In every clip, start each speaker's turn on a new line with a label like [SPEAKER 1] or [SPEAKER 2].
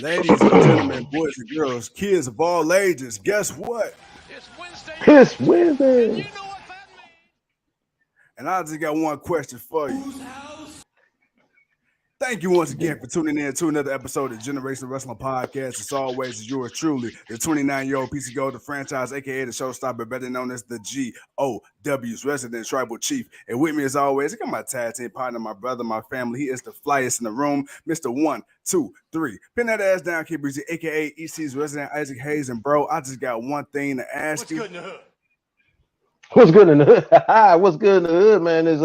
[SPEAKER 1] Ladies and gentlemen, boys and girls, kids of all ages, guess what?
[SPEAKER 2] It's Wednesday.
[SPEAKER 3] It's
[SPEAKER 2] And
[SPEAKER 3] Wednesday.
[SPEAKER 2] you know what that means.
[SPEAKER 1] And I just got one question for you. Thank you once again for tuning in to another episode of Generation Wrestling Podcast. As always, is yours truly, the 29-year-old piece of gold, the franchise, aka the showstopper, better known as the GOW's resident tribal chief. And with me, as always, I got my tag team partner, my brother, my family. He is the flyest in the room, Mr. 1, 2, 3. Pin that ass down, Kid Breezy, aka EC's resident Isaac Hayes. And bro, I just got one thing to ask you.
[SPEAKER 2] What's good in the hood?
[SPEAKER 3] What's good in the hood? What's good in the hood, man? Is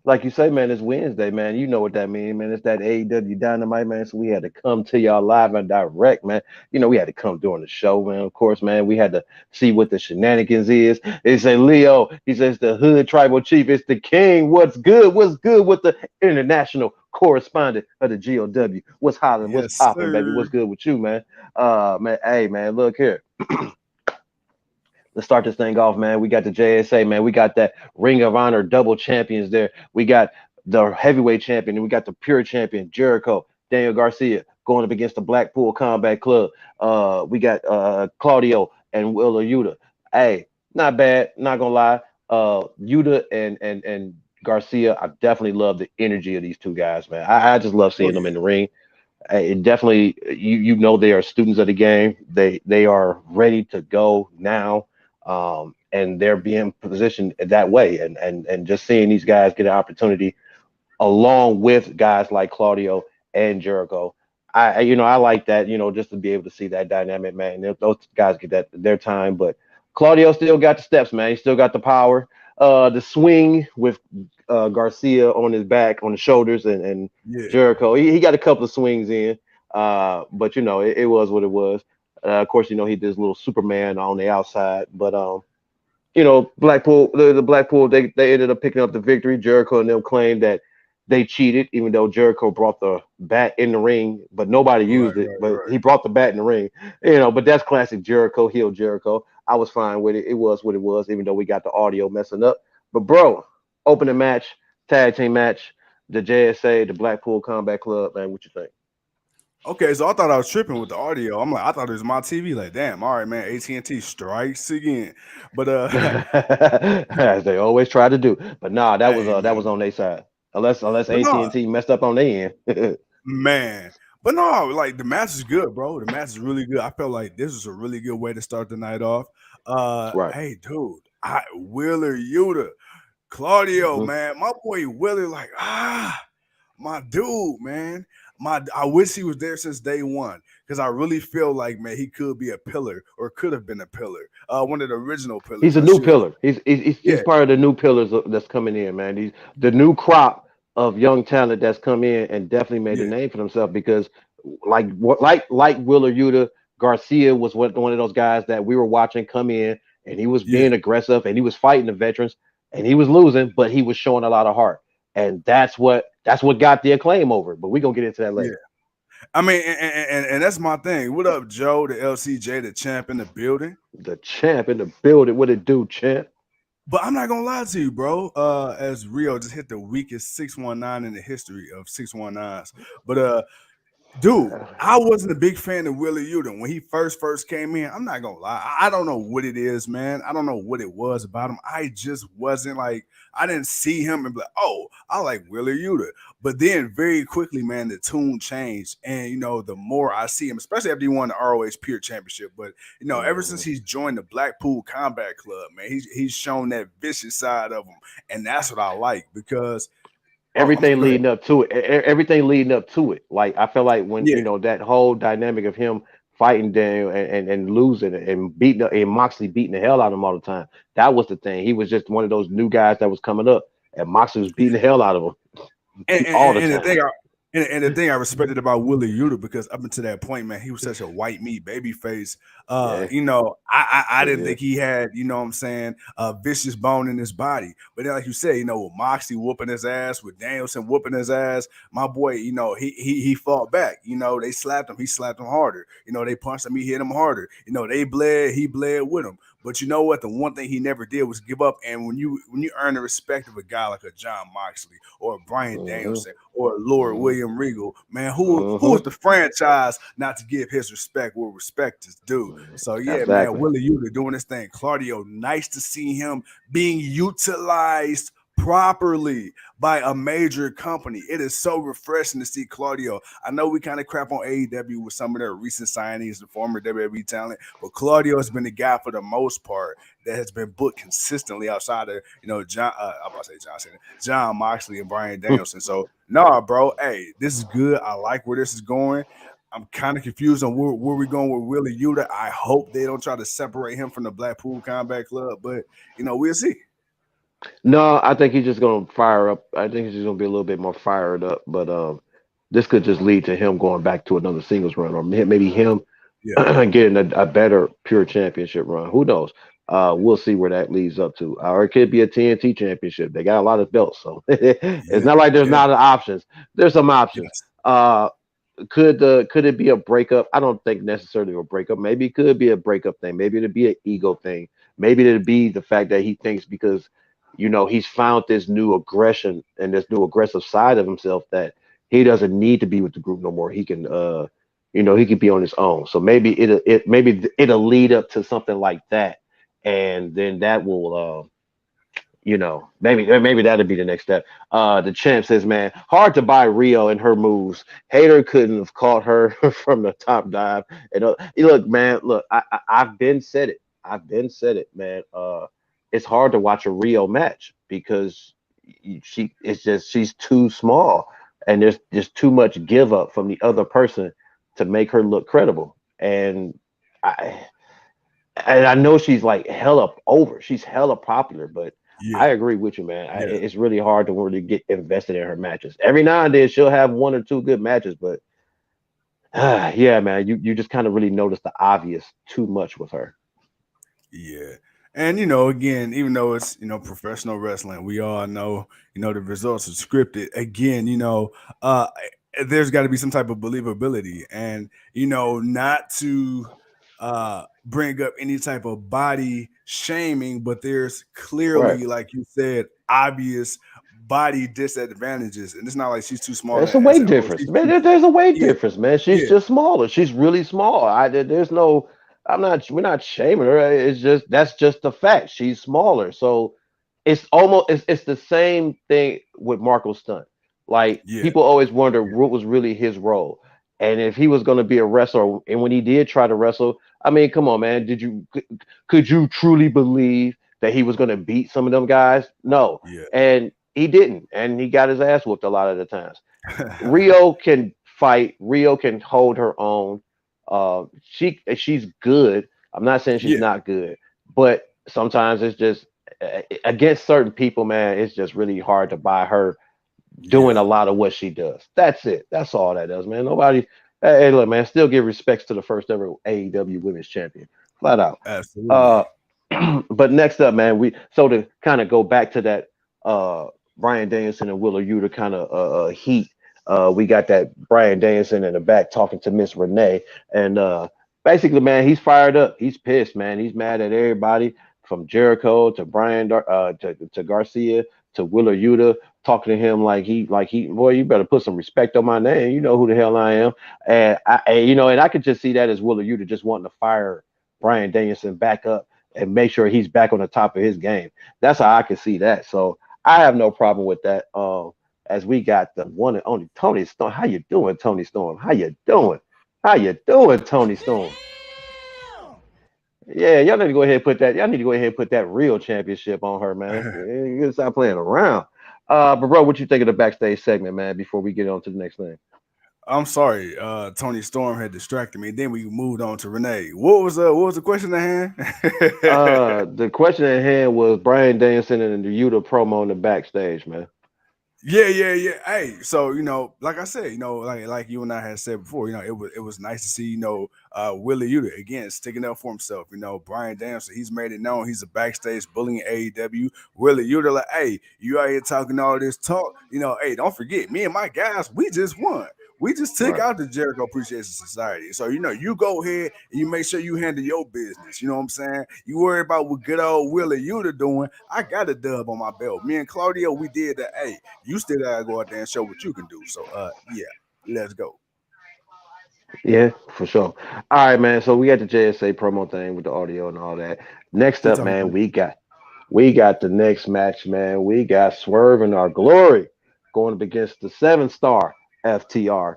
[SPEAKER 3] like you say, man, it's Wednesday, man. You know what that means, man. It's that Aew Dynamite, man. So we had to come to y'all live and direct, man. You know, we had to come during the show, man. Of course, man, we had to see what the shenanigans is. They say Leo, he says the hood tribal chief, it's the king. What's good? What's good with the international correspondent of the GOW? What's hollering?
[SPEAKER 1] Yes,
[SPEAKER 3] What's popping, baby?
[SPEAKER 1] sir.
[SPEAKER 3] What's good with you, man? Man, hey, man, look here. Let's start this thing off, man. We got the JSA, man. We got that Ring of Honor double champions there. We got the heavyweight champion, and we got the pure champion, Jericho, Daniel Garcia, going up against the Blackpool Combat Club. We got Claudio and Willa Yuta. Hey, not bad, not gonna lie. Yuta and Garcia, I definitely love the energy of these two guys, man. I just love seeing them in the ring. It definitely, you know, they are students of the game. They are ready to go now. And they're being positioned that way, and just seeing these guys get an opportunity along with guys like Claudio and Jericho. I like that, just to be able to see that dynamic, man. Those guys get their time, but Claudio still got the steps, man. He still got the power, the swing with Garcia on his back, on the shoulders, and
[SPEAKER 1] Yeah.
[SPEAKER 3] Jericho. He got a couple of swings in, but it was what it was. Of course, he did his little Superman on the outside, but Blackpool, the Blackpool, they ended up picking up the victory. Jericho and them claimed that they cheated, even though Jericho brought the bat in the ring, but nobody used it. But he brought the bat in the ring, But that's classic Jericho, heel Jericho. I was fine with it. It was what it was, even though we got the audio messing up. But bro, opening match, tag team match, the JSA, the Blackpool Combat Club, man. What you think?
[SPEAKER 1] Okay, so I thought I was tripping with the audio. I'm like, I thought it was my TV. Like, damn, all right, man. AT&T strikes again. But
[SPEAKER 3] as they always try to do. But nah, that
[SPEAKER 1] hey,
[SPEAKER 3] was on their side. Unless
[SPEAKER 1] but no,
[SPEAKER 3] AT&T messed up on their end.
[SPEAKER 1] man. But no, like the match is good, bro. The match is really good. I felt like this was a really good way to start the night off.
[SPEAKER 3] Right.
[SPEAKER 1] Hey, dude, Wheeler Yuta, Claudio,
[SPEAKER 3] Mhm.
[SPEAKER 1] man, my boy Wheeler, like, my dude, man. I wish he was there since day one, because I really feel like, man, he could be a pillar, or could have been a pillar, one of the original pillars.
[SPEAKER 3] He's a
[SPEAKER 1] I
[SPEAKER 3] new
[SPEAKER 1] should.
[SPEAKER 3] pillar. He's part of the new pillars that's coming in, man. He's the new crop of young talent that's come in and definitely made a
[SPEAKER 1] Yeah,
[SPEAKER 3] name for themselves because like Willer Yuta, Garcia was one of those guys that we were watching come in and he was
[SPEAKER 1] yeah,
[SPEAKER 3] being aggressive and he was fighting the veterans and he was losing, but he was showing a lot of heart. And that's what got the acclaim over. But we're gonna get into that
[SPEAKER 1] yeah.
[SPEAKER 3] later.
[SPEAKER 1] I mean, and that's my thing. What up, Joe, the LCJ, the champ in the building?
[SPEAKER 3] The champ in the building. What it do, champ?
[SPEAKER 1] But I'm not gonna lie to you, bro. As Riho just hit the weakest 619 in the history of 619s. But dude, I wasn't a big fan of Willie Yuta when he first came in. I'm not gonna lie. I don't know what it is, man. I don't know what it was about him. I just wasn't like, I didn't see him and be like, oh, I like Willie Yuta. But then very quickly, man, the tune changed. And the more I see him, especially after he won the ROH Pure Championship, but ever since he's joined the Blackpool Combat Club, man, he's shown that vicious side of him. And that's what I like because I'm sorry,
[SPEAKER 3] Everything
[SPEAKER 1] go ahead.
[SPEAKER 3] leading up to it. Everything leading up to it. Like I feel like when
[SPEAKER 1] Yeah.
[SPEAKER 3] that whole dynamic of him fighting Daniel and losing and beating and Moxley beating the hell out of him all the time. That was the thing. He was just one of those new guys that was coming up, and Moxley was beating the hell out of him
[SPEAKER 1] And,
[SPEAKER 3] all the
[SPEAKER 1] and, and the
[SPEAKER 3] time.
[SPEAKER 1] thing and the thing I respected about Willie Yuta, because up until that point, man, he was such a white meat baby face.
[SPEAKER 3] Yeah,
[SPEAKER 1] I didn't
[SPEAKER 3] yeah.
[SPEAKER 1] think he had, what I'm saying, a vicious bone in his body. But then, like you said, with Moxley whooping his ass, with Danielson whooping his ass, my boy, he fought back. They slapped him, he slapped him harder. They punched him, he hit him harder. They bled, he bled with him. But you know what? The one thing he never did was give up. And when you earn the respect of a guy like a John Moxley or a Bryan
[SPEAKER 3] Mm-hmm.
[SPEAKER 1] Danielson or a Lord
[SPEAKER 3] Mm-hmm.
[SPEAKER 1] William Regal, man, who
[SPEAKER 3] Mm-hmm.
[SPEAKER 1] is the franchise not to give his respect where respect is due? So yeah, man,
[SPEAKER 3] Exactly.
[SPEAKER 1] Willie Yuta doing his thing. Claudio, nice to see him being utilized properly by a major company. It is so refreshing to see Claudio. I know we kind of crap on AEW with some of their recent signings and former WWE talent, but Claudio has been the guy for the most part that has been booked consistently outside of John. I'm about to say John Cena, John Moxley, and Bryan Danielson. So nah, bro. Hey, this is good. I like where this is going. I'm kind of confused on where we're going with Willie Yuta. I hope they don't try to separate him from the Blackpool Combat Club, but we'll see.
[SPEAKER 3] No, I think he's just gonna fire up. I think he's just gonna be a little bit more fired up. But this could just lead to him going back to another singles run, or maybe him
[SPEAKER 1] Yeah,
[SPEAKER 3] getting a better pure championship run. Who knows? We'll see where that leads up to. Or it could be a TNT championship. They got a lot of belts, so it's
[SPEAKER 1] yeah,
[SPEAKER 3] not like there's
[SPEAKER 1] yeah,
[SPEAKER 3] not options. There's some options.
[SPEAKER 1] yes,
[SPEAKER 3] Uh, could it be a breakup? I don't think necessarily a breakup. Maybe it could be a breakup thing. Maybe it'd be an ego thing. Maybe it'd be the fact that he thinks because he's found this new aggression and this new aggressive side of himself that he doesn't need to be with the group no more. He can he can be on his own. So maybe it'll lead up to something like that, and then that will maybe that'd be the next step. The champ says, man, hard to buy Rio and her moves. Hayter couldn't have caught her from the top dive. And look, man, look, I've been said it. I've been said it, man. It's hard to watch a Rio match because she's too small, and there's just too much give up from the other person to make her look credible. I and I know she's like hella over. She's hella popular, but I
[SPEAKER 1] yeah,
[SPEAKER 3] agree with you, man.
[SPEAKER 1] yeah.
[SPEAKER 3] It's really hard to really get invested in her matches. Every now and then she'll have one or two good matches, but yeah, man, you just kind of really notice the obvious too much with her.
[SPEAKER 1] Yeah. And again, even though it's professional wrestling, we all know the results are scripted. Again, uh there's got to be some type of believability, and not to bring up any type of body shaming, but there's
[SPEAKER 3] Right.
[SPEAKER 1] clearly, like you said, obvious body disadvantages, and it's not like she's too small
[SPEAKER 3] There's a
[SPEAKER 1] as
[SPEAKER 3] weight
[SPEAKER 1] a or
[SPEAKER 3] difference,
[SPEAKER 1] she's
[SPEAKER 3] man.
[SPEAKER 1] too,
[SPEAKER 3] There's a weight
[SPEAKER 1] yeah,
[SPEAKER 3] difference, man. She's
[SPEAKER 1] yeah,
[SPEAKER 3] just smaller. She's really small. There's no. I'm not. We're not shaming her. It's just that's just a fact. She's smaller, so it's the same thing with Marco Stunt. Like
[SPEAKER 1] yeah,
[SPEAKER 3] people always wonder
[SPEAKER 1] yeah,
[SPEAKER 3] what was really his role, and if he was going to be a wrestler, and when he did try to wrestle, I mean, come on, man. Could you truly believe that he was going to beat some of them guys? No,
[SPEAKER 1] yeah.
[SPEAKER 3] and he didn't, and he got his ass whooped a lot of the times. Rio can fight. Rio can hold her own. She's good. I'm not saying she's
[SPEAKER 1] Yeah,
[SPEAKER 3] not good, but sometimes it's just against certain people, man. It's just really hard to buy her doing
[SPEAKER 1] yeah,
[SPEAKER 3] a lot of what she does. That's it. That's all that does, man. Nobody. Hey, look, man. Still give respects to the first ever AEW Women's Champion, flat out.
[SPEAKER 1] absolutely.
[SPEAKER 3] Uh, but next up, man, to kind of go back to that Bryan Danielson and Willer Yuta kind of heat. We got that Bryan Danielson in the back talking to Miss Renee, and basically, man, he's fired up. He's pissed, man. He's mad at everybody from Jericho to to Garcia to Willer Yuta, talking to him boy, you better put some respect on my name. You know who the hell I am, and I could just see that as Willer Yuta just wanting to fire Bryan Danielson back up and make sure he's back on the top of his game. That's how I can see that. So I have no problem with that. As we got the one and only Tony Storm. How you doing, Tony Storm? How you doing? How you doing, Tony Storm? Yeah, y'all need to go ahead and put that. Y'all need to go ahead and put that real championship on her, man. You gotta stop playing around. But bro, what you think of the backstage segment, man? Before we get on to the next thing.
[SPEAKER 1] I'm sorry, Tony Storm had distracted me. Then we moved on to Renee. What was the question at hand?
[SPEAKER 3] The question at hand was Bryan Danielson and the Yuta promo in the backstage, man.
[SPEAKER 1] Yeah, yeah, yeah. Hey, so like I said, like you and I had said before, it was nice to see, Willie Yuta again sticking up for himself. Bryan Danielson, he's made it known he's a backstage bully in AEW. Willie Yuta, like, hey, you out here talking all this talk, hey, don't forget, me and my guys, we just won. We just took
[SPEAKER 3] Right.
[SPEAKER 1] out the Jericho Appreciation Society. So, you go ahead and you make sure you handle your business. You know what I'm saying? You worry about what good old Willie Yuta doing. I got a dub on my belt. Me and Claudio, we did that. Hey, you still gotta go out there and show what you can do. So, yeah, let's go.
[SPEAKER 3] Yeah, for sure. All right, man. So we got the JSA promo thing with the audio and all that. Next
[SPEAKER 1] We
[SPEAKER 3] up,
[SPEAKER 1] talking
[SPEAKER 3] man,
[SPEAKER 1] about
[SPEAKER 3] we got the next match, man. We got Swerve in Our Glory going up against the 7-star FTR.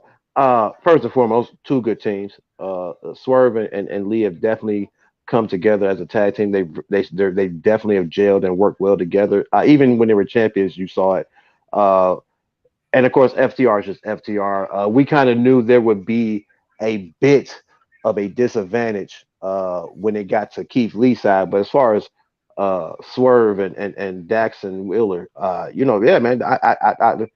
[SPEAKER 3] First and foremost, two good teams. Swerve and Lee have definitely come together as a tag team. They definitely have gelled and worked well together. Even when they were champions, you saw it. Uh, and of course, FTR is just FTR. We kind of knew there would be a bit of a disadvantage when it got to Keith Lee's side, but as far as Swerve and Dax and Wheeler, yeah, man, I thought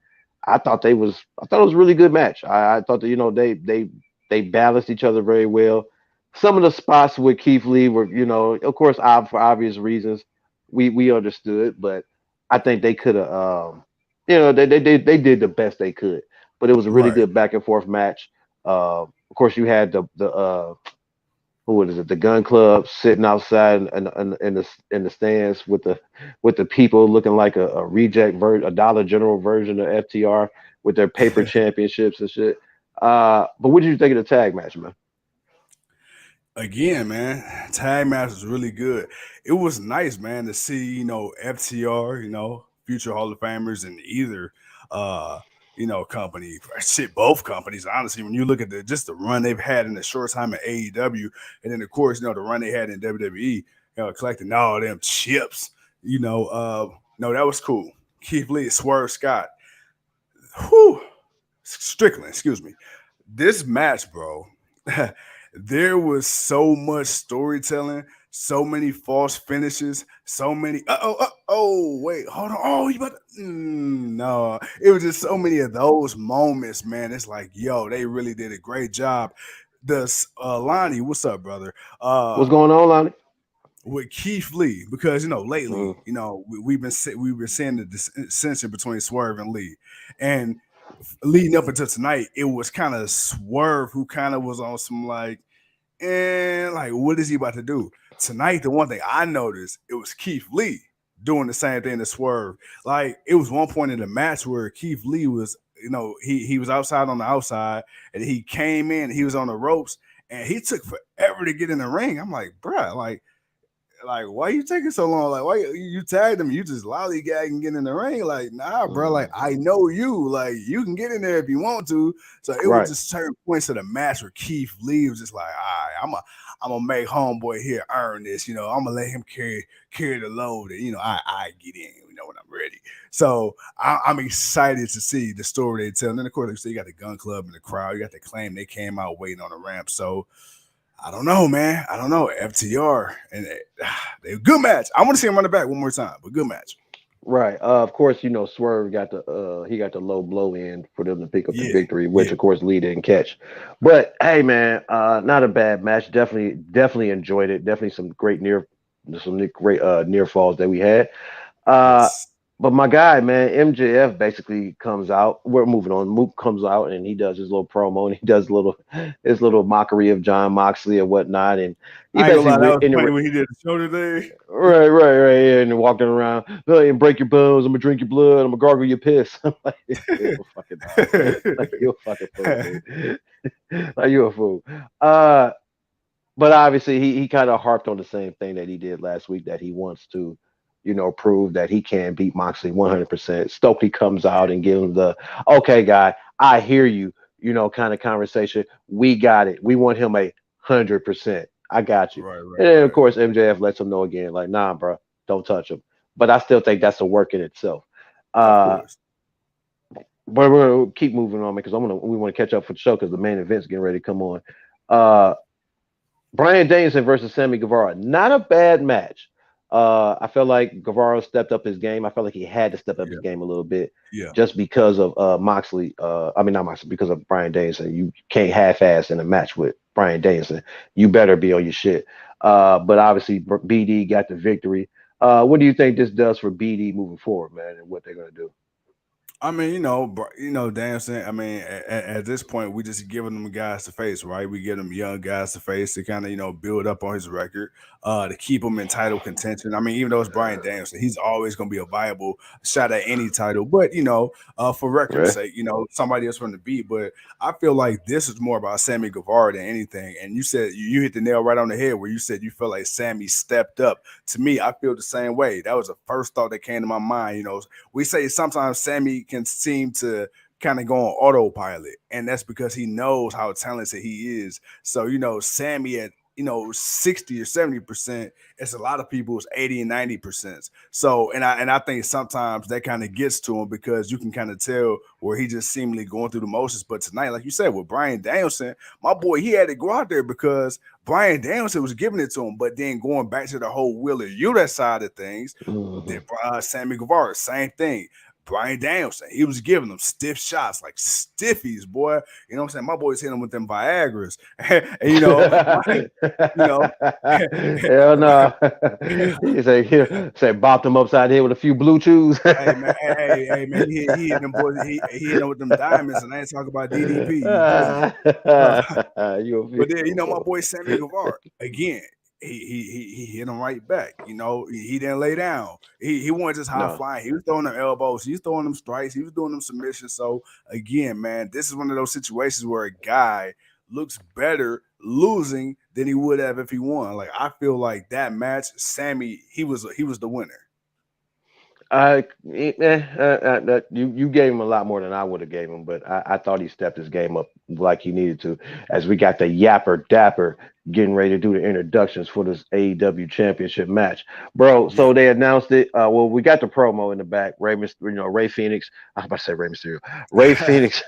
[SPEAKER 3] I thought it was a really good match. I thought that they balanced each other very well. Some of the spots with Keith Lee were, of course, for obvious reasons, we understood, but I think they could have. They did the best they could, but it was a really
[SPEAKER 1] right.
[SPEAKER 3] good back and forth match. Of course, you had the who is it? The Gun Club sitting outside in the stands with the people looking like a reject a Dollar General version of FTR with their paper championships and shit. But what did you think of the tag match, man?
[SPEAKER 1] Again, man, tag match was really good. It was nice, man, to see, FTR, future Hall of Famers in either company. Shit, both companies, honestly, when you look at just the run they've had in the short time at AEW, and then of course, the run they had in WWE, collecting all them chips, no, that was cool. Keith Lee, Swerve Scott, whew, Strickland, excuse me. This match, bro. There was so much storytelling, so many false finishes, so many. Wait, hold on. Oh, you about to, no. It was just so many of those moments, man. It's like, yo, they really did a great job. The Lonnie, what's up, brother?
[SPEAKER 3] What's going on, Lonnie?
[SPEAKER 1] With Keith Lee, because lately,
[SPEAKER 3] Mm,
[SPEAKER 1] we've been seeing the dissension between Swerve and Lee, and leading up until tonight, it was kind of Swerve who kind of was on some and like, what is he about to do tonight? The one thing I noticed, it was Keith Lee doing the same thing to Swerve. Like, it was one point in the match where Keith Lee was, he was outside on the outside, and he came in, he was on the ropes, and he took forever to get in the ring. I'm like, bruh, like, why you taking so long? Like, why you tagged him? You just lollygag and get in the ring? Like, nah, bro. Like,
[SPEAKER 3] mm.
[SPEAKER 1] I know you. Like, you can get in there if you want to. So it was
[SPEAKER 3] Right,
[SPEAKER 1] just certain points of the match where Keith Lee was just like, all right, I'm gonna make homeboy here earn this. I'm gonna let him carry the load, and I get in. When I'm ready. So I'm excited to see the story they tell. And then of course, you got the Gun Club in the crowd. You got the Claim they came out waiting on the ramp. So I don't know, man. I don't know. FTR and they good match. I want to see him run it back one more time, but good match.
[SPEAKER 3] right. Of course, Swerve got the low blow in for them to pick up the
[SPEAKER 1] Yeah,
[SPEAKER 3] victory, which
[SPEAKER 1] yeah.
[SPEAKER 3] of course Lee didn't catch. But hey, man, not a bad match. Definitely enjoyed it. Definitely some great near falls that we had. Uh,
[SPEAKER 1] Yes.
[SPEAKER 3] but my guy, man, MJF basically comes out. We're moving on. Mook comes out and he does his little promo and he does his little mockery of John Moxley and whatnot. And he
[SPEAKER 1] I ain't gonna
[SPEAKER 3] basically
[SPEAKER 1] lie, that
[SPEAKER 3] went
[SPEAKER 1] was
[SPEAKER 3] in
[SPEAKER 1] funny
[SPEAKER 3] the
[SPEAKER 1] when he did the shoulder thing.
[SPEAKER 3] right, yeah, and walking around, "Oh, and break your bones. I'm gonna drink your blood. I'm gonna gargle your piss." I'm like, you're a fucking dog. Like you're a fucking fool, dude. Like you're a fool. But obviously he kind of harped on the same thing that he did last week that he wants to, prove that he can beat Moxley 100%. Stokely comes
[SPEAKER 1] Yeah,
[SPEAKER 3] out and gives him the okay, guy, I hear you, kind of conversation. We got it. We want him 100%. I got you. And then of
[SPEAKER 1] right.
[SPEAKER 3] course MJF lets him know again, like, nah, bro, don't touch him. But I still think that's a work in itself.
[SPEAKER 1] Of
[SPEAKER 3] Uh,
[SPEAKER 1] course.
[SPEAKER 3] but we're gonna keep moving on because we want to catch up for the show because the main event's getting ready to come on. Uh, Bryan Danielson versus Sammy Guevara. Not a bad match. I felt like Guevara stepped up his game. I felt like he had to step up his
[SPEAKER 1] Yeah,
[SPEAKER 3] game a little bit
[SPEAKER 1] yeah.
[SPEAKER 3] just because of Moxley. I mean, not Moxley, because of Bryan Danielson. You can't half-ass in a match with Bryan Danielson. You better be on your shit. But obviously, BD got the victory. What do you think this does for BD moving forward, man, and what they're going to do?
[SPEAKER 1] I mean, Danielson. I mean, at this point, we just giving them guys to face, right? We give them young guys to face to kind of build up on his record, to keep him in title contention. I mean, even though it's Bryan Danielson, he's always going to be a viable shot at any title. But for record's
[SPEAKER 3] Right.
[SPEAKER 1] sake, somebody else from the beat. But I feel like this is more about Sammy Guevara than anything. And you said you hit the nail right on the head where you said you feel like Sammy stepped up. To me, I feel the same way. That was the first thought that came to my mind. We say sometimes Sammy can seem to kind of go on autopilot, and that's because he knows how talented he is. So, Sammy at 60 or 70%, it's a lot of people's 80 and 90%. So, and I think sometimes that kind of gets to him because you can kind of tell where he just seemingly going through the motions. But tonight, like you said, with Bryan Danielson, my boy, he had to go out there because Bryan Danielson was giving it to him. But then going back to the whole Wheeler Yuta side of things,
[SPEAKER 3] Mhm.
[SPEAKER 1] Sammy Guevara, same thing. Bryan Danielson, he was giving them stiff shots, like stiffies, boy. You know what I'm saying? My boys hit him with them Viagra's. And you know,
[SPEAKER 3] Hell no. He say bopped him upside the head with a few blue chews.
[SPEAKER 1] hey, man, he hit them boys, he hit them with them diamonds, and I ain't talking about DDP. You feel me? Uh,
[SPEAKER 3] You a
[SPEAKER 1] but then, my
[SPEAKER 3] fool.
[SPEAKER 1] boy Sammy Guevara, again, he hit him right back. He didn't lay down. He wasn't just high
[SPEAKER 3] No.
[SPEAKER 1] flying. He was throwing them elbows. He was throwing them strikes. He was doing them submissions. So again, man, this is one of those situations where a guy looks better losing than he would have if he won. Like I feel like that match, Sammy, he was the winner.
[SPEAKER 3] You gave him a lot more than I would have gave him, but I thought he stepped his game up like he needed to. As we got the Yapper Dapper getting ready to do the introductions for this AEW Championship match, bro.
[SPEAKER 1] Yeah.
[SPEAKER 3] So they announced it. Well, we got the promo in the back. Ray Phoenix. I was about to say Ray Mysterio. Ray Phoenix.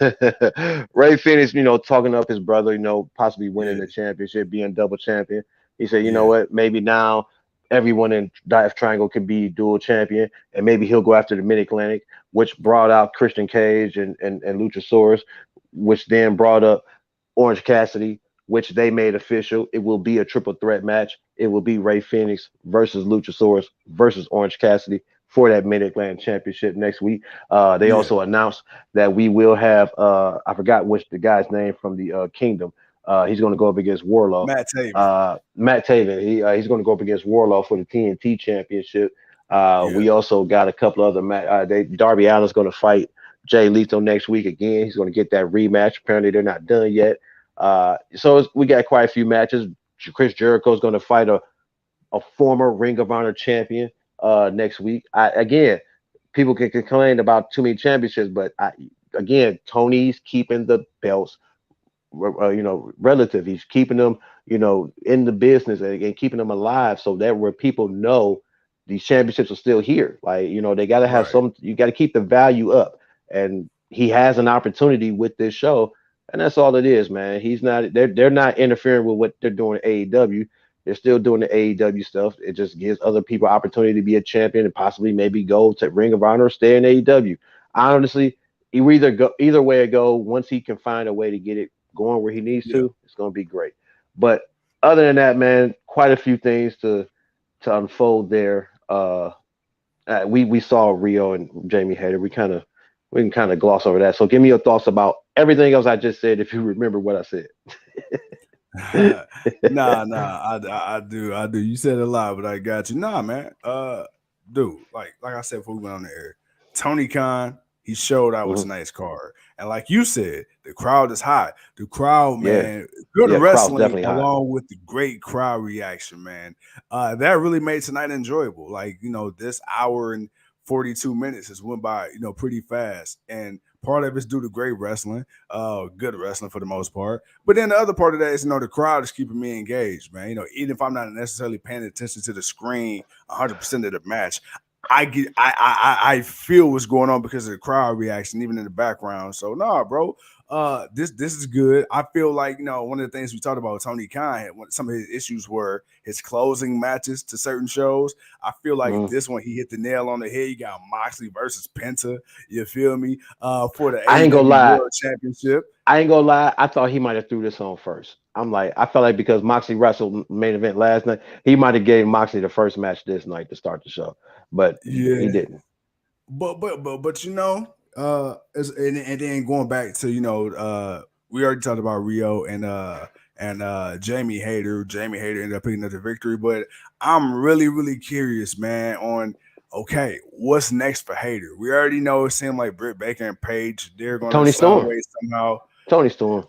[SPEAKER 3] Ray Phoenix. Talking up his brother. Possibly winning
[SPEAKER 1] Yeah.
[SPEAKER 3] the championship, being double champion. He said, you know
[SPEAKER 1] Yeah.
[SPEAKER 3] what? Maybe now everyone in Dive Triangle can be dual champion, and maybe he'll go after the Mid Atlantic, which brought out Christian Cage and Luchasaurus, which then brought up Orange Cassidy, which they made official. It will be a triple threat match. It will be Ray Phoenix versus Luchasaurus versus Orange Cassidy for that Mid Atlantic Championship next week. They
[SPEAKER 1] Yeah.
[SPEAKER 3] also announced that we will have I forgot which the guy's name from the Kingdom. He's going to go up against Warlow.
[SPEAKER 1] Matt Taven.
[SPEAKER 3] Matt Taven. He's going to go up against Warlow for the TNT Championship.
[SPEAKER 1] Yeah.
[SPEAKER 3] We also got a couple other Darby Allin's going to fight Jay Lethal next week again. He's going to get that rematch. Apparently, they're not done yet. We got quite a few matches. Chris Jericho is going to fight a former Ring of Honor champion next week. Again, people can complain about too many championships, but again, Tony's keeping the belts relative. He's keeping them, in the business and keeping them alive so that where people know these championships are still here. Like, they got to have
[SPEAKER 1] Right.
[SPEAKER 3] you got to keep the value up. And he has an opportunity with this show. And that's all it is, man. They're not interfering with what they're doing at AEW. They're still doing the AEW stuff. It just gives other people opportunity to be a champion and possibly maybe go to Ring of Honor or stay in AEW. Honestly, either way it go. Once he can find a way to get it going where he needs
[SPEAKER 1] Yeah.
[SPEAKER 3] to, it's going to be great. But other than that, man, quite a few things to unfold there. We saw Rio and Jamie Hayter. We can kind of gloss over that. So give me your thoughts about everything else I just said, if you remember what I said.
[SPEAKER 1] I do. You said a lot, but I got you. Nah, man. Dude, like I said before we went on the air, Tony Khan, he showed out with
[SPEAKER 3] Mhm.
[SPEAKER 1] tonight's card, and like you said, the crowd is hot. The crowd,
[SPEAKER 3] Yeah,
[SPEAKER 1] man, good
[SPEAKER 3] yeah, crowd's
[SPEAKER 1] wrestling
[SPEAKER 3] definitely hot.
[SPEAKER 1] along with the great crowd reaction, man. That really made tonight enjoyable. Like this hour and 42 minutes has went by, pretty fast, and part of it's due to great wrestling, good wrestling for the most part. But then the other part of that is, the crowd is keeping me engaged, man. Even if I'm not necessarily paying attention to the screen 100% of the match, I feel what's going on because of the crowd reaction, even in the background. So nah, bro. This is good. I feel like one of the things we talked about with Tony Khan, some of his issues were his closing matches to certain shows. I feel like
[SPEAKER 3] Mhm.
[SPEAKER 1] this one he hit the nail on the head. You got Moxley versus Penta. You feel me? For the
[SPEAKER 3] I ain't gonna
[SPEAKER 1] AEW
[SPEAKER 3] lie.
[SPEAKER 1] World Championship.
[SPEAKER 3] I ain't gonna lie. I thought he might have threw this on first. I felt like because Moxley wrestled main event last night, he might have gave Moxley the first match this night to start the show, but he
[SPEAKER 1] Yeah.
[SPEAKER 3] didn't.
[SPEAKER 1] But And then going back to we already talked about Rio and Jamie Hayter. Jamie Hayter ended up picking up the victory, but I'm really curious, man, on okay, what's next for Hayter? We already know it seemed like Britt Baker and Paige they're gonna
[SPEAKER 3] Tony
[SPEAKER 1] some
[SPEAKER 3] Storm.
[SPEAKER 1] way somehow,
[SPEAKER 3] Tony Storm.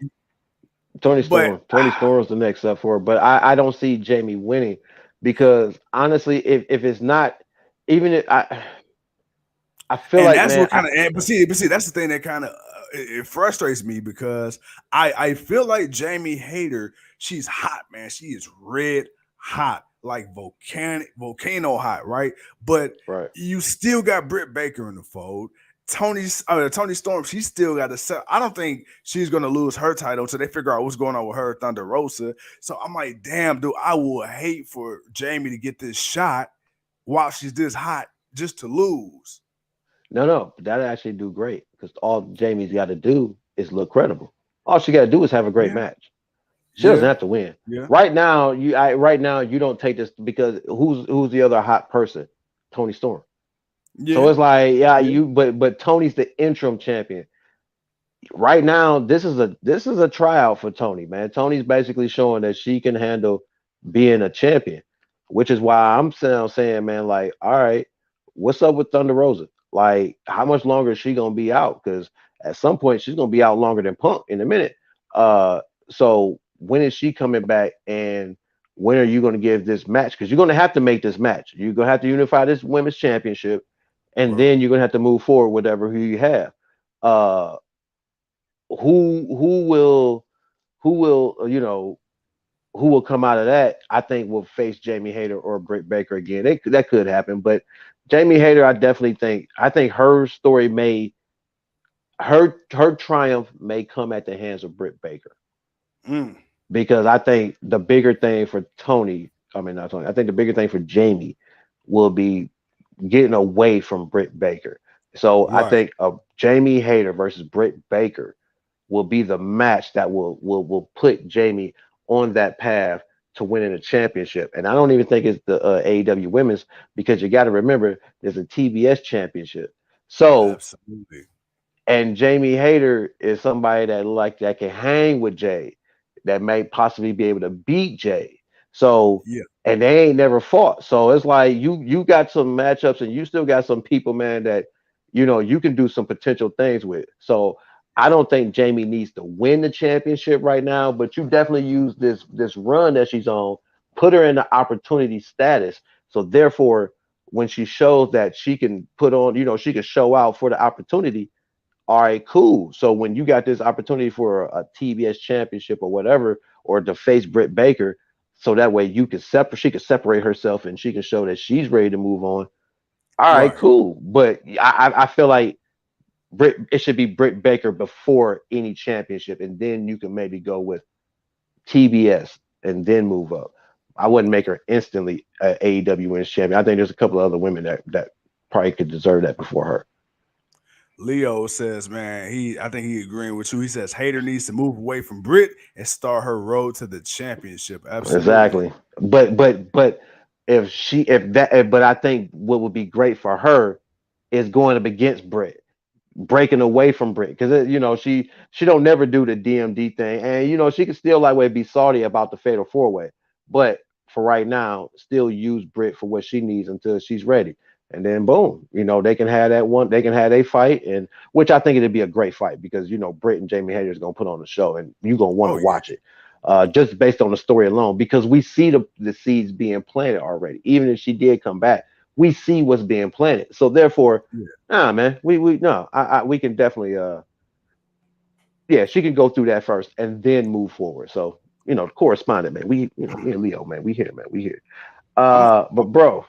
[SPEAKER 1] but
[SPEAKER 3] Tony Storm's the next up for her. But I don't see Jamie winning because honestly, if it's not, even if I feel
[SPEAKER 1] and
[SPEAKER 3] like
[SPEAKER 1] that's
[SPEAKER 3] man,
[SPEAKER 1] what kind of but see that's the thing that kind of it frustrates me because I feel like Jamie Hayter, she's hot, man. She is red hot, like volcano hot, right? But
[SPEAKER 3] right.
[SPEAKER 1] you still got Britt Baker in the fold. Tony Storm, she still got to sell. I don't think she's gonna lose her title until they figure out what's going on with her Thunder Rosa. So I'm like, damn, dude, I will hate for Jamie to get this shot while she's this hot just to lose.
[SPEAKER 3] No, that actually do great because all Jamie's got to do is look credible. All she got to do is have a great
[SPEAKER 1] Yeah,
[SPEAKER 3] match. She doesn't
[SPEAKER 1] yeah,
[SPEAKER 3] have to win.
[SPEAKER 1] yeah,
[SPEAKER 3] Right now you don't take this because who's the other hot person? Tony Storm. So
[SPEAKER 1] yeah,
[SPEAKER 3] it's like yeah,
[SPEAKER 1] yeah.
[SPEAKER 3] but Tony's the interim champion. Right now this is a tryout for Tony, man. Tony's basically showing that she can handle being a champion, which is why I'm saying, man, like, all right, what's up with Thunder Rosa? Like, how much longer is she gonna be out? Because at some point she's gonna be out longer than Punk in a minute. So when is she coming back, and when are you gonna give this match? Because you're gonna have to make this match. You're gonna have to unify this women's championship, and
[SPEAKER 1] Bro.
[SPEAKER 3] then you're gonna have to move forward, whatever who you have. Uh, who will who will come out of that? I think will face Jamie Hayter or Britt Baker again. That could happen, but Jamie Hayter, I think her story her triumph may come at the hands of Britt Baker
[SPEAKER 1] Mm,
[SPEAKER 3] because I think the bigger thing for Tony, I mean not Tony, I think the bigger thing for Jamie will be getting away from Britt Baker. So I
[SPEAKER 1] right,
[SPEAKER 3] think Jamie Hayter versus Britt Baker will be the match that will put Jamie on that path to winning a championship. And I don't even think it's the AEW Women's because you got to remember there's a TBS championship. So
[SPEAKER 1] absolutely.
[SPEAKER 3] and Jamie Hayter is somebody that can hang with Jay, that may possibly be able to beat Jay. So
[SPEAKER 1] Yeah,
[SPEAKER 3] and they ain't never fought. So it's like you got some matchups and you still got some people, man, that you can do some potential things with. So I don't think Jamie needs to win the championship right now, but you definitely use this run that she's on, put her in the opportunity status. So therefore, when she shows that she can put on, she can show out for the opportunity, all right, cool. So when you got this opportunity for a TBS championship or whatever, or to face Britt Baker, so that way she can separate herself and she can show that she's ready to move on. All right,
[SPEAKER 1] right.
[SPEAKER 3] cool. But I feel like it should be Britt Baker before any championship, and then you can maybe go with TBS and then move up. I wouldn't make her instantly AEW Women's Champion. I think there's a couple of other women that probably could deserve that before her.
[SPEAKER 1] Leo says, man, I think he agreeing with you. He says Hayter needs to move away from Britt and start her road to the championship. Absolutely.
[SPEAKER 3] Exactly. But but I think what would be great for her is going up against Britt, breaking away from Britt, because she don't never do the DMD thing, and she can still like way be salty about the fatal four way, but for right now, still use Britt for what she needs until she's ready, and then boom, they can have that one, they can have a fight, and which I think it'd be a great fight because Britt and Jamie Hayter is gonna put on the show, and you're gonna want to
[SPEAKER 1] Oh yeah.
[SPEAKER 3] watch it. Just based on the story alone, because we see the seeds being planted already. Even if she did come back, we see what's being planted. So therefore,
[SPEAKER 1] Yeah.
[SPEAKER 3] nah, man, we no, we can definitely yeah, she can go through that first and then move forward. So correspondent, man, we me and Leo, man, we here, man, we here.
[SPEAKER 1] I'm
[SPEAKER 3] But bro,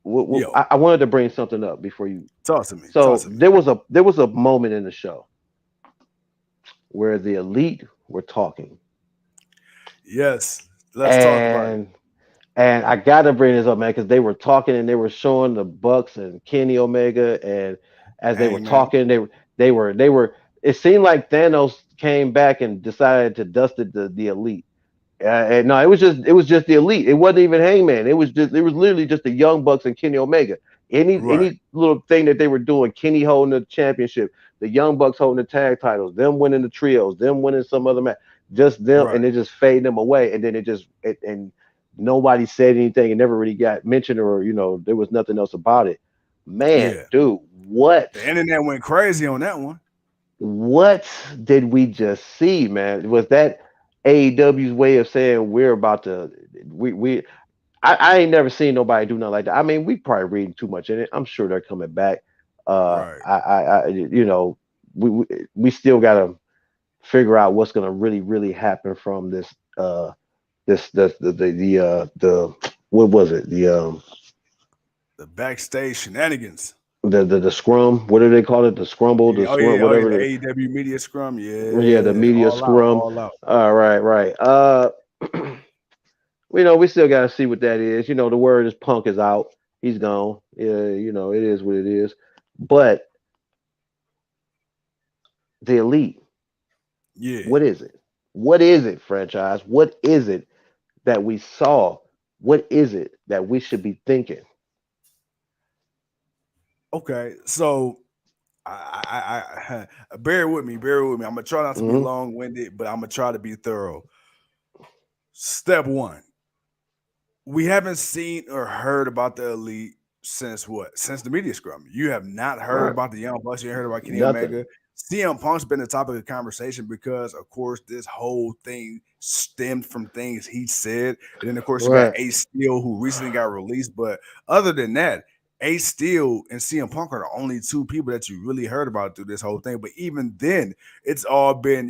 [SPEAKER 1] yo,
[SPEAKER 3] I wanted to bring something up before you.
[SPEAKER 1] talk to me. Talk
[SPEAKER 3] So
[SPEAKER 1] to me.
[SPEAKER 3] there was a moment in the show where the elite were talking,
[SPEAKER 1] Yes. Let's talk about it.
[SPEAKER 3] and I gotta bring this up, man, because they were talking and they were showing the Bucks and Kenny Omega, and as they were
[SPEAKER 1] Hangman.
[SPEAKER 3] talking, they were. It seemed like Thanos came back and decided to dust the elite. And no, it was just the elite. It wasn't even Hangman. It was literally just the Young Bucks and Kenny Omega.
[SPEAKER 1] Right.
[SPEAKER 3] Any little thing that they were doing, Kenny holding the championship, the Young Bucks holding the tag titles, them winning the trios, them winning some other match, just them,
[SPEAKER 1] Right.
[SPEAKER 3] and it just fading them away, and then and nobody said anything, it never really got mentioned, or there was nothing else about it. Man,
[SPEAKER 1] Yeah.
[SPEAKER 3] dude, what
[SPEAKER 1] The internet went crazy on that one.
[SPEAKER 3] what did we just see, man? Was that AEW's way of saying we're about to we I ain't never seen nobody do nothing like that. I mean, we probably reading too much in it. I'm sure they're coming back.
[SPEAKER 1] Right.
[SPEAKER 3] We still gotta figure out what's gonna really happen from this the what was it
[SPEAKER 1] The backstage shenanigans.
[SPEAKER 3] the scrum, what do they call it, the scrumble, the
[SPEAKER 1] Yeah,
[SPEAKER 3] scrum,
[SPEAKER 1] oh yeah,
[SPEAKER 3] whatever
[SPEAKER 1] the
[SPEAKER 3] the
[SPEAKER 1] AEW media scrum.
[SPEAKER 3] yeah, the
[SPEAKER 1] Yeah,
[SPEAKER 3] media
[SPEAKER 1] all out,
[SPEAKER 3] scrum.
[SPEAKER 1] all out.
[SPEAKER 3] All right, right. We still got to see what that is. The word is Punk is out. He's gone. Yeah, it is what it is. But the elite,
[SPEAKER 1] Yeah.
[SPEAKER 3] what is it? What is it, franchise? What is it that we saw? What is it that we should be thinking?
[SPEAKER 1] Okay, so bear with me, bear with me. I'm gonna try not to be
[SPEAKER 3] Hmm.
[SPEAKER 1] long winded, but I'm gonna try to be thorough. Step one, we haven't seen or heard about the elite since what? Since the media scrum. You have not heard
[SPEAKER 3] Right.
[SPEAKER 1] about the Young Bucks. You ain't heard about Kenny
[SPEAKER 3] Nothing.
[SPEAKER 1] Omega. CM Punk's been the topic of conversation because, of course, this whole thing stemmed from things he said. And then, of course, you got
[SPEAKER 3] Right.
[SPEAKER 1] Ace Steel, who recently got released. But other than that, Ace Steel and CM Punk are the only two people that you really heard about through this whole thing. But even then, it's all been,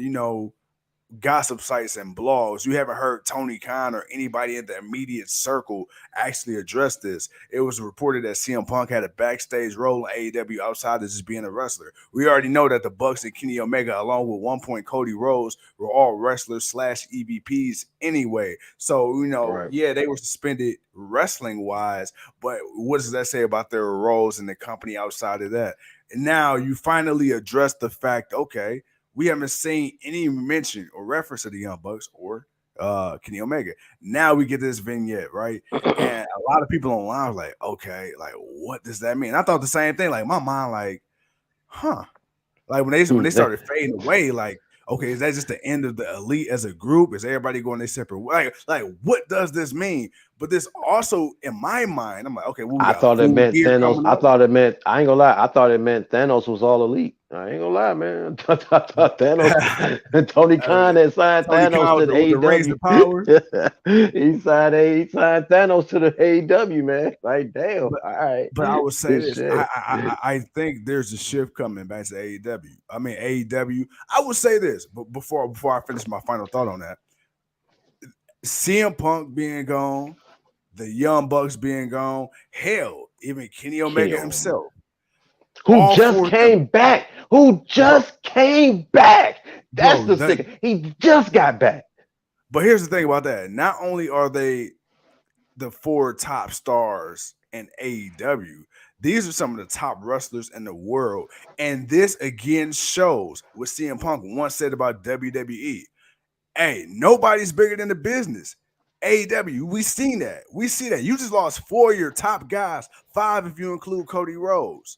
[SPEAKER 1] gossip sites and blogs. You haven't heard Tony Khan or anybody in the immediate circle actually address this. It was reported that CM Punk had a backstage role in AEW outside of just being a wrestler. We already know that the Bucks and Kenny Omega, along with one point Cody Rhodes, were all wrestlers slash EVPs anyway. So,
[SPEAKER 3] Right.
[SPEAKER 1] yeah, they were suspended wrestling wise, but what does that say about their roles in the company outside of that? And now you finally address the fact, okay, we haven't seen any mention or reference to the Young Bucks or Kenny Omega. Now we get this vignette, right? And a lot of people online are like, okay, like what does that mean? I thought the same thing. Like my mind, like, huh? Like when they started fading away, like, okay, is that just the end of the elite as a group? Is everybody going their separate way? Like, what does this mean? But this also, in my mind, I'm like, okay, well, we
[SPEAKER 3] I
[SPEAKER 1] got
[SPEAKER 3] thought it
[SPEAKER 1] full
[SPEAKER 3] meant
[SPEAKER 1] gear
[SPEAKER 3] Thanos.
[SPEAKER 1] coming
[SPEAKER 3] I
[SPEAKER 1] up.
[SPEAKER 3] thought it meant. I ain't gonna lie. I thought it meant Thanos was all elite. I ain't gonna lie, man. I thought Thanos. Tony Khan had signed
[SPEAKER 1] Tony
[SPEAKER 3] Thanos
[SPEAKER 1] Khan
[SPEAKER 3] to
[SPEAKER 1] with
[SPEAKER 3] the
[SPEAKER 1] the rings
[SPEAKER 3] AEW.
[SPEAKER 1] of power.
[SPEAKER 3] He signed Thanos to the AEW, man. Like, damn. All
[SPEAKER 1] But
[SPEAKER 3] right.
[SPEAKER 1] but I would say
[SPEAKER 3] Good
[SPEAKER 1] this.
[SPEAKER 3] shit.
[SPEAKER 1] I think there's a shift coming back to AEW. I mean AEW. I would say this, but before I finish my final thought on that, CM Punk being gone, the Young Bucks being gone, hell, even Kenny
[SPEAKER 3] Kenny
[SPEAKER 1] Omega
[SPEAKER 3] Omega,
[SPEAKER 1] himself,
[SPEAKER 3] who
[SPEAKER 1] all
[SPEAKER 3] just
[SPEAKER 1] four of them,
[SPEAKER 3] came back. Who
[SPEAKER 1] bro,
[SPEAKER 3] just came back. That's
[SPEAKER 1] bro.
[SPEAKER 3] the
[SPEAKER 1] That,
[SPEAKER 3] sick. He just got back.
[SPEAKER 1] but here's the thing about that. Not only are they the four top stars in AEW. These are some of the top wrestlers in the world. And this again shows what CM Punk once said about WWE. Hey, nobody's bigger than the business. AEW, we seen that. We see that. You just lost four of your top guys, five if you include Cody Rhodes.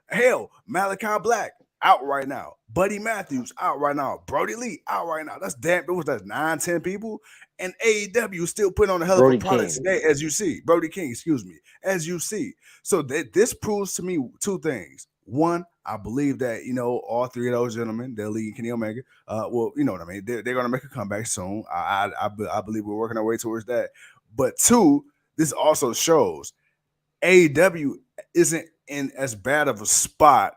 [SPEAKER 1] Hell, Malachi Black out right now. Buddy Matthews out right now. Brody Lee out right now. That's 9, 10 people. And AEW is still putting on a hell of a
[SPEAKER 3] Brody
[SPEAKER 1] product
[SPEAKER 3] King.
[SPEAKER 1] today, as you see. Brody King, excuse me, as you see. So this proves to me two things. One, I believe that, all three of those gentlemen, they're leading Kenny Omega. Well, you know what I mean? They're going to make a comeback soon. I believe we're working our way towards that. But two, this also shows AEW isn't in as bad of a spot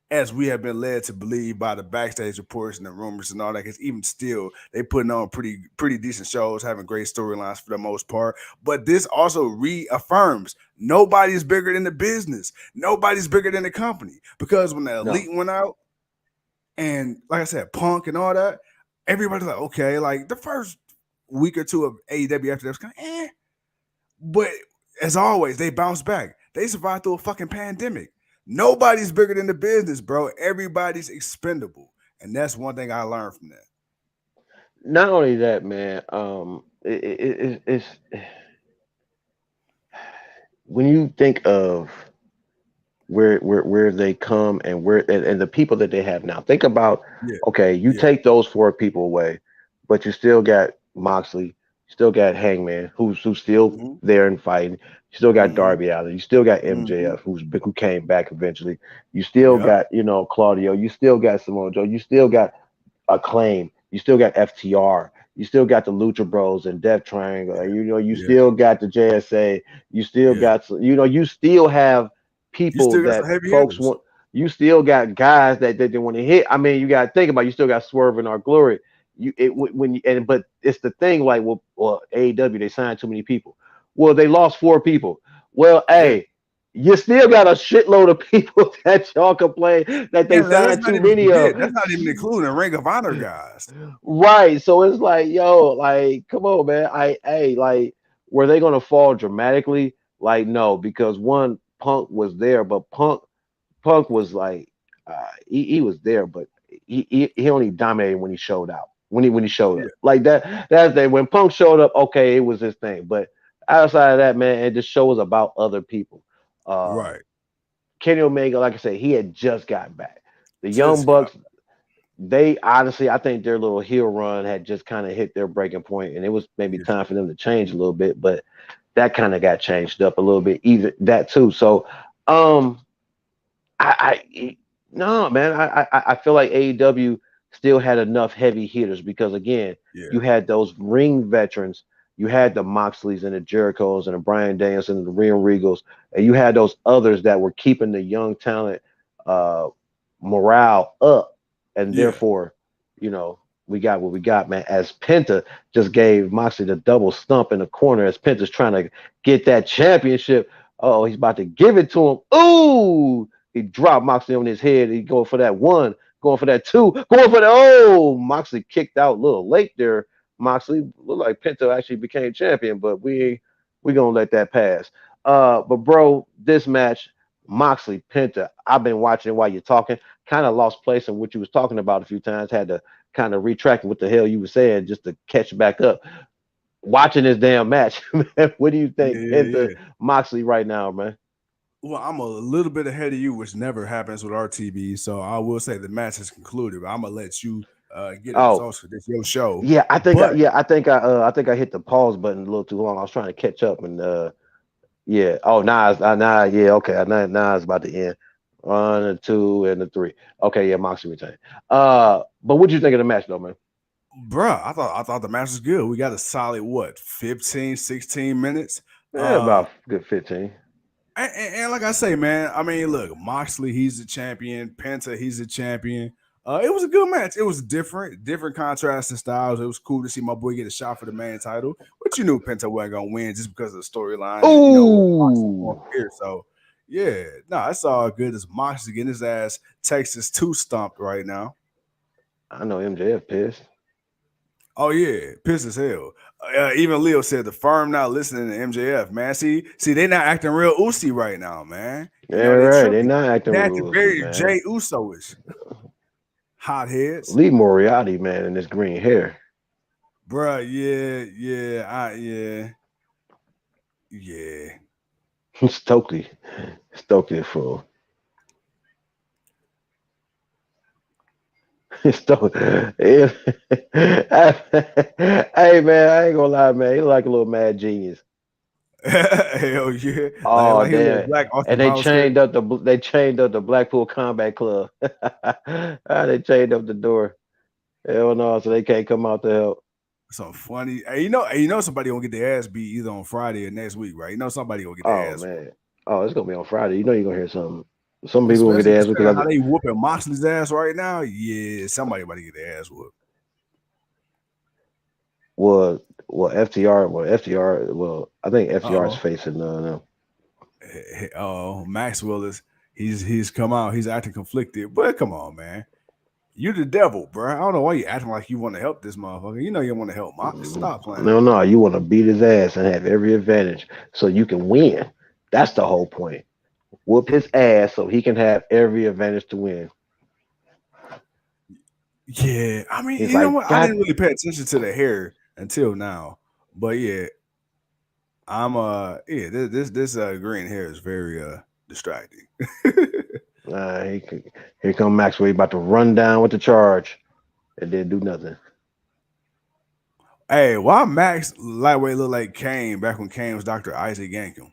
[SPEAKER 1] as we have been led to believe by the backstage reports and the rumors and all that. Because even still, they putting on pretty decent shows, having great storylines for the most part. But this also reaffirms nobody's bigger than the business. Nobody's bigger than the company. Because when the
[SPEAKER 3] No.
[SPEAKER 1] elite went out, and like I said, Punk and all that, everybody's like, okay, like the first week or two of AEW after that was kind of but as always, they bounce back. They survived through a fucking pandemic. Nobody's bigger than the business, bro. Everybody's expendable. And that's one thing I learned from that.
[SPEAKER 3] Not only that, man. It's when you think of where they come and and the people that they have now. Think about,
[SPEAKER 1] Yeah,
[SPEAKER 3] okay, you
[SPEAKER 1] yeah.
[SPEAKER 3] take those four people away, but you still got Moxley, you still got Hangman, who's still
[SPEAKER 1] Mm-hmm.
[SPEAKER 3] there and fighting. You still got
[SPEAKER 1] Mm-hmm.
[SPEAKER 3] Darby Allin. You still got
[SPEAKER 1] Mm-hmm.
[SPEAKER 3] MJF, who came back eventually. You still
[SPEAKER 1] Yep.
[SPEAKER 3] got Claudio. You still got Samoa Joe. You still got Acclaim. You still got FTR. You still got the Lucha Bros and Death Triangle.
[SPEAKER 1] Yeah.
[SPEAKER 3] You
[SPEAKER 1] Yeah.
[SPEAKER 3] still got the JSA. You still
[SPEAKER 1] Yeah.
[SPEAKER 3] got you still have
[SPEAKER 1] You
[SPEAKER 3] people
[SPEAKER 1] still got some
[SPEAKER 3] that
[SPEAKER 1] heavy
[SPEAKER 3] folks
[SPEAKER 1] hitters.
[SPEAKER 3] want. You still got guys that they want to hit. I mean, you got to think about. You still got Swerve in Our Glory. When but it's the thing like well AEW they signed too many people. Well, they lost four people. Well,
[SPEAKER 1] Yeah.
[SPEAKER 3] hey, you still got a shitload of people that y'all complain that they
[SPEAKER 1] And let's
[SPEAKER 3] signed
[SPEAKER 1] not
[SPEAKER 3] too
[SPEAKER 1] even
[SPEAKER 3] many of.
[SPEAKER 1] forget, that's not even including Ring of Honor guys.
[SPEAKER 3] Right. So it's like, yo, like, come on, man. Like, were they gonna fall dramatically? Like, no, because one, Punk was there, but Punk was like, he was there, but he only dominated when he showed out. When he showed
[SPEAKER 1] Yeah.
[SPEAKER 3] up, like that. That's the when Punk showed up. Okay, it was his thing. But outside of that, man, and the show was about other people. Uh,
[SPEAKER 1] Right.
[SPEAKER 3] Kenny Omega, like I said, he had just gotten back. The Young
[SPEAKER 1] Just got
[SPEAKER 3] Bucks, they honestly, I think their little heel run had just kind of hit their breaking point, and it was maybe
[SPEAKER 1] yeah.
[SPEAKER 3] time for them to change a little bit. But that kind of got changed up a little bit, either that too. So, um, I no man, I feel like AEW still had enough heavy hitters because again,
[SPEAKER 1] Yeah.
[SPEAKER 3] you had those ring veterans, you had the Moxleys and the Jerichos and the Bryan Danielson and the Real Regals, and you had those others that were keeping the young talent uh morale up, and
[SPEAKER 1] Yeah.
[SPEAKER 3] therefore, you know, we got what we got, man. As Penta just gave Moxley the double stump in the corner as Penta's trying to get that championship. Oh, he's about to give it to him. Ooh, he dropped Moxley on his head. He going for that one, going for that two, going for the Moxley kicked out a little late there. Moxley looked like Penta actually became champion, but we gonna let that pass. But bro, this match, Moxley Penta, I've been watching while you're talking. Kind of lost place in what you was talking about a few times. Had to kind of retract what the hell you were saying just to catch back up. Watching this damn match, man. What do you
[SPEAKER 1] Yeah.
[SPEAKER 3] think,
[SPEAKER 1] Yeah.
[SPEAKER 3] Penta
[SPEAKER 1] Yeah.
[SPEAKER 3] Moxley right now, man?
[SPEAKER 1] Well, I'm a little bit ahead of you, which never happens with RTB. So I will say the match is concluded, but I'm gonna let you get the
[SPEAKER 3] Oh,
[SPEAKER 1] results for this your show.
[SPEAKER 3] yeah,
[SPEAKER 1] But
[SPEAKER 3] I think I hit the pause button a little too long. I was trying to catch up and yeah. Oh, now yeah, okay. Now it's about to end. One and two and the three. Okay, yeah, Moxie retained. But what you think of the match though, man?
[SPEAKER 1] bruh, I thought the match was good. We got a solid what 15, 16 minutes.
[SPEAKER 3] Yeah, about good 15.
[SPEAKER 1] And like I say, man, I mean, look, Moxley, he's the champion. Penta, he's the champion. It was a good match. It was different contrasting styles. It was cool to see my boy get a shot for the main title, but you knew Penta wasn't gonna win just because of the storyline and what Moxley going
[SPEAKER 3] Ooh,
[SPEAKER 1] here. So yeah, no, it's all good as Moxley getting his ass Texas 2 stomped right now.
[SPEAKER 3] I know MJF pissed.
[SPEAKER 1] Oh yeah, pissed as hell. Even Leo said the firm not listening to MJF, man. See, they not acting real Usi right now, man.
[SPEAKER 3] Yeah,
[SPEAKER 1] They
[SPEAKER 3] right. They
[SPEAKER 1] tripping.
[SPEAKER 3] not acting
[SPEAKER 1] They acting
[SPEAKER 3] realistic,
[SPEAKER 1] very
[SPEAKER 3] man.
[SPEAKER 1] Jay Uso-ish. Hotheads.
[SPEAKER 3] Lee Moriarty, man, and this green hair.
[SPEAKER 1] Bruh, yeah.
[SPEAKER 3] Stokely fool. Stokely. Hey man, I ain't gonna lie, man. He like a little mad genius.
[SPEAKER 1] Hell yeah.
[SPEAKER 3] Oh
[SPEAKER 1] Like he a little
[SPEAKER 3] damn!
[SPEAKER 1] black
[SPEAKER 3] And
[SPEAKER 1] Austin Powers character.
[SPEAKER 3] they chained up the Blackpool Combat Club. They chained up the door. Hell no, so they can't come out to help.
[SPEAKER 1] Some funny. Somebody gonna get their ass beat either on Friday or next week, right? You know somebody gonna get their
[SPEAKER 3] Oh
[SPEAKER 1] ass whooped.
[SPEAKER 3] man. Oh, it's gonna be on Friday. You know you're gonna hear something. Some people gonna get
[SPEAKER 1] Especially
[SPEAKER 3] their ass
[SPEAKER 1] considering
[SPEAKER 3] because
[SPEAKER 1] how they whooping Moxley's ass right now. Yeah, somebody about to get their ass whooped.
[SPEAKER 3] I think FTR is
[SPEAKER 1] Uh-oh.
[SPEAKER 3] facing no.
[SPEAKER 1] Oh, Maxwell is he's come out. He's acting conflicted. But come on, man. You the devil, bro. I don't know why you acting like you want to help this motherfucker. You know you want to help Mox. Stop playing.
[SPEAKER 3] No, you want to beat his ass and have every advantage so you can win. That's the whole point. Whoop his ass so he can have every advantage to win.
[SPEAKER 1] Yeah, I mean,
[SPEAKER 3] He's
[SPEAKER 1] you know
[SPEAKER 3] like,
[SPEAKER 1] what? I
[SPEAKER 3] God,
[SPEAKER 1] didn't really pay attention to the hair until now. But yeah, I'm yeah, this green hair is very distracting.
[SPEAKER 3] Here come Maxwell about to run down with the charge. It didn't do nothing.
[SPEAKER 1] Hey, why Max lightweight look like Kane back when Kane was Dr. Isaac Yankum?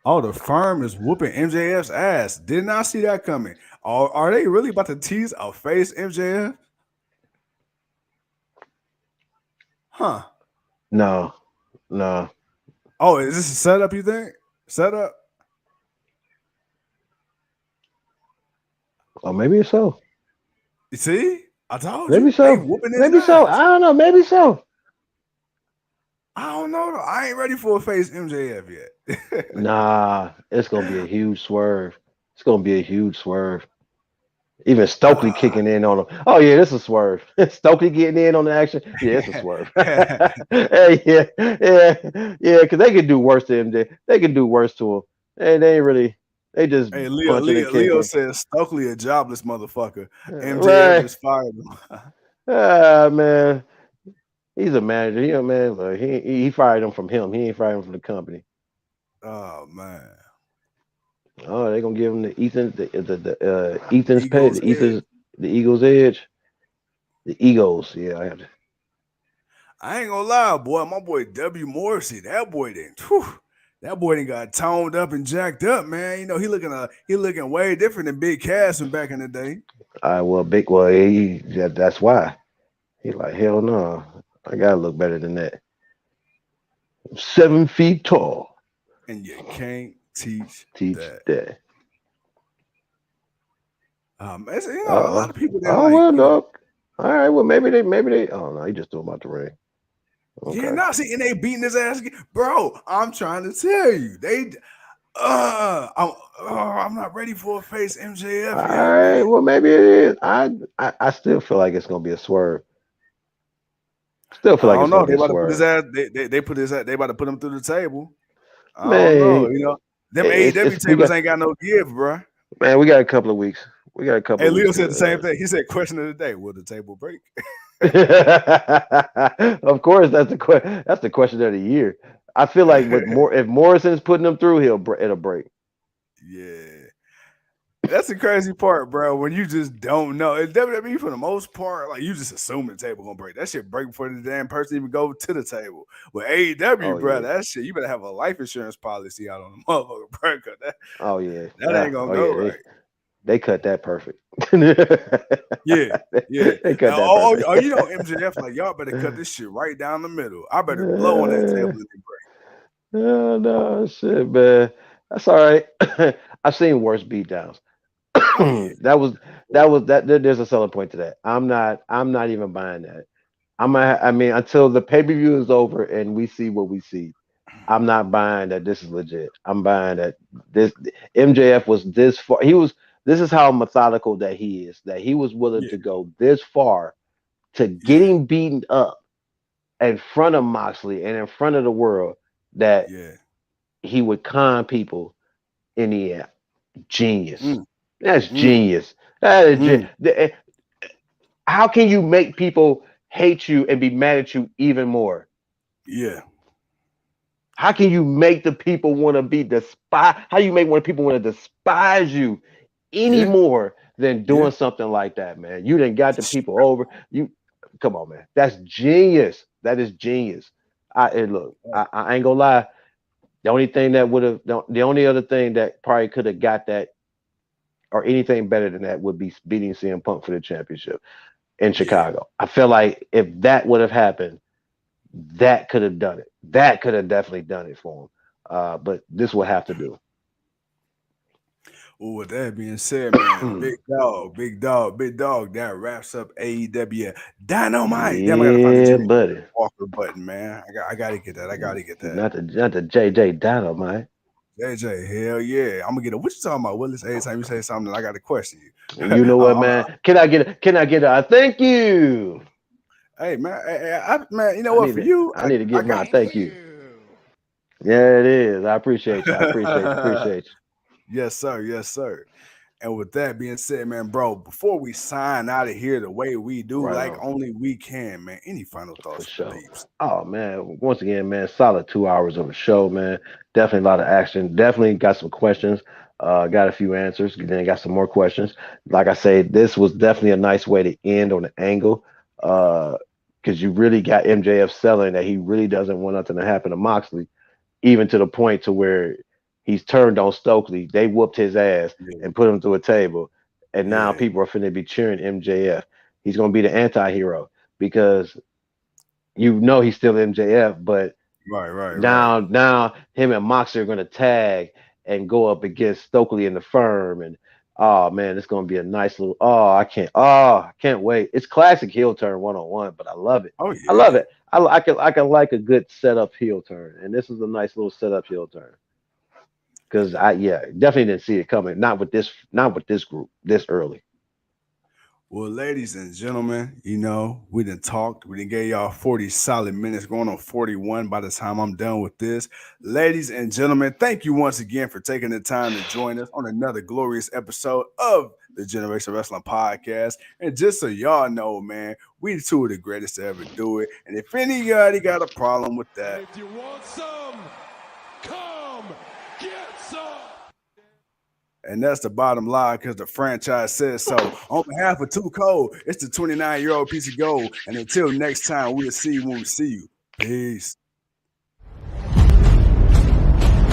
[SPEAKER 1] Oh, the firm is whooping MJF's ass. Did not see that coming. Are they really about to tease a face MJF? Huh?
[SPEAKER 3] No.
[SPEAKER 1] Oh, is this a setup, you think? Setup?
[SPEAKER 3] Oh, maybe it's so.
[SPEAKER 1] You see? I told
[SPEAKER 3] Maybe
[SPEAKER 1] you.
[SPEAKER 3] so.
[SPEAKER 1] They whooping his
[SPEAKER 3] Maybe
[SPEAKER 1] ass.
[SPEAKER 3] so. I don't know. Maybe so.
[SPEAKER 1] I don't know, though. I ain't ready for a face MJF yet.
[SPEAKER 3] Nah, it's going to be a huge swerve. It's going to be a huge swerve. Even Stokely kicking in on him. Oh, yeah, this is a swerve. Stokely getting in on the action. Yeah, it's a swerve. Hey, yeah, because they can do worse to him. They can do worse to him. And they ain't really, they just
[SPEAKER 1] Hey,
[SPEAKER 3] punching and kicking.
[SPEAKER 1] Leo says Stokely a jobless motherfucker. MJF
[SPEAKER 3] Right.
[SPEAKER 1] just fired him.
[SPEAKER 3] Man. He's a manager. He a man. Like, he fired him from him. He ain't fired him from the company.
[SPEAKER 1] Oh, man.
[SPEAKER 3] Oh, they're gonna give him the Ethan's pay,
[SPEAKER 1] Eagles
[SPEAKER 3] the Eagles edge. The Eagles, yeah,
[SPEAKER 1] I ain't gonna lie, boy. My boy W. Morrissey, that boy didn't got toned up and jacked up, man. You know, he looking way different than Big Cass from back in the day.
[SPEAKER 3] that's why. He's like, hell no. I gotta look better than that. 7 feet tall.
[SPEAKER 1] And you can't teach that.
[SPEAKER 3] that.
[SPEAKER 1] You know, a lot of people that
[SPEAKER 3] no. All right, well maybe they oh no, he just threw him out the ring.
[SPEAKER 1] Okay. Yeah, now see, and they beating his ass again. Bro, I'm trying to tell you, I'm not ready for a face MJF.
[SPEAKER 3] All right, man. Well maybe it is. I still feel like it's gonna be a swerve. Still feel like
[SPEAKER 1] I don't know.
[SPEAKER 3] They about to put his
[SPEAKER 1] ass. They put his ass. They about to put him through the table. I
[SPEAKER 3] don't
[SPEAKER 1] know. You know, them AEW tables ain't got no give, bro.
[SPEAKER 3] Man, we got a couple of weeks.
[SPEAKER 1] Hey, Leo said the same thing. He said, "Question of the day: will the table break?"
[SPEAKER 3] Of course, that's the question of the year. I feel like if Morrison's putting them through, it'll break.
[SPEAKER 1] Yeah. That's the crazy part, bro. When you just don't know. It's WWE for the most part, like you just assume the table gonna break. That shit break before the damn person even go to the table. With AEW, bro, that shit, you better have a life insurance policy out on the motherfucker, bro. That ain't gonna go right.
[SPEAKER 3] They cut that perfect.
[SPEAKER 1] Yeah.
[SPEAKER 3] They cut that perfect.
[SPEAKER 1] You know, MJF, like, y'all better cut this shit right down the middle. I better blow on that table and break.
[SPEAKER 3] No, shit, man. That's all right. I've seen worse beatdowns. There's a selling point to that. I'm not even buying that. Until the pay-per-view is over and we see what we see, I'm not buying that this is legit. I'm buying that this MJF was this far. This is how methodical that he is, that he was willing to go this far to getting beaten up in front of Moxley and in front of the world, that he would con people in the end. Genius. That's genius. That is how can you make people hate you and be mad at you even more?
[SPEAKER 1] Yeah.
[SPEAKER 3] How can you make the people want to be despised? How do you make people want to despise you any more than doing something like that, man? You done got the people over. Come on, man. That's genius. That is genius. I ain't gonna lie. The only other thing that probably could have got that or anything better than that would be beating CM Punk for the championship in Chicago. I feel like if that would have happened, that could have done it. That could have definitely done it for him. But this will have to do.
[SPEAKER 1] Well, with that being said, man, big dog, that wraps up AEW Dynamite.
[SPEAKER 3] Yeah,
[SPEAKER 1] I gotta find the
[SPEAKER 3] buddy.
[SPEAKER 1] Walker button, man. I gotta get that.
[SPEAKER 3] Not the JJ Dynamite.
[SPEAKER 1] JJ, hell yeah. I'm gonna get it. What you talking about, Willis? Every time you say something, I gotta question you.
[SPEAKER 3] You know what, man? Can I get a thank you?
[SPEAKER 1] Hey, man, man, you know what?
[SPEAKER 3] I need to get my thank you. Yeah, it is. I appreciate you. Appreciate you.
[SPEAKER 1] Yes, sir. And with that being said, man, bro, before we sign out of here the way we do,
[SPEAKER 3] Right
[SPEAKER 1] like
[SPEAKER 3] on.
[SPEAKER 1] only we can, man, any final
[SPEAKER 3] For
[SPEAKER 1] thoughts for the
[SPEAKER 3] sure.
[SPEAKER 1] peeps?
[SPEAKER 3] Oh man, once again, man, solid 2 hours of a show, man. Definitely a lot of action. Definitely got some questions. Got a few answers. Then got some more questions. Like I say, this was definitely a nice way to end on the angle. Because you really got MJF selling that he really doesn't want nothing to happen to Moxley, even to the point to where he's turned on Stokely. They whooped his ass
[SPEAKER 1] Yeah,
[SPEAKER 3] and put him through a table, and now
[SPEAKER 1] yeah,
[SPEAKER 3] people are finna be cheering MJF. He's gonna be the anti-hero because you know he's still MJF, but
[SPEAKER 1] right.
[SPEAKER 3] now him and Moxley are gonna tag and go up against Stokely and the Firm, and oh man, it's gonna be a nice little. I can't wait. It's classic heel turn 101, but I love it.
[SPEAKER 1] Oh
[SPEAKER 3] I love
[SPEAKER 1] yeah.
[SPEAKER 3] it. I can like a good setup heel turn, and this is a nice little setup heel turn because I definitely didn't see it coming. Not with this group this early.
[SPEAKER 1] Well, ladies and gentlemen, we done talked. We done gave y'all 40 solid minutes, going on 41 by the time I'm done with this. Ladies and gentlemen, thank you once again for taking the time to join us on another glorious episode of the Generation Wrestling Podcast. And just so y'all know, man, we two of the greatest to ever do it. And if anybody got a problem with that,
[SPEAKER 2] and if you want some, come get some.
[SPEAKER 1] and that's the bottom line because the franchise says so. On behalf of Too Cold, it's the 29-year-old piece of gold. And until next time, we'll see you when we see you. Peace.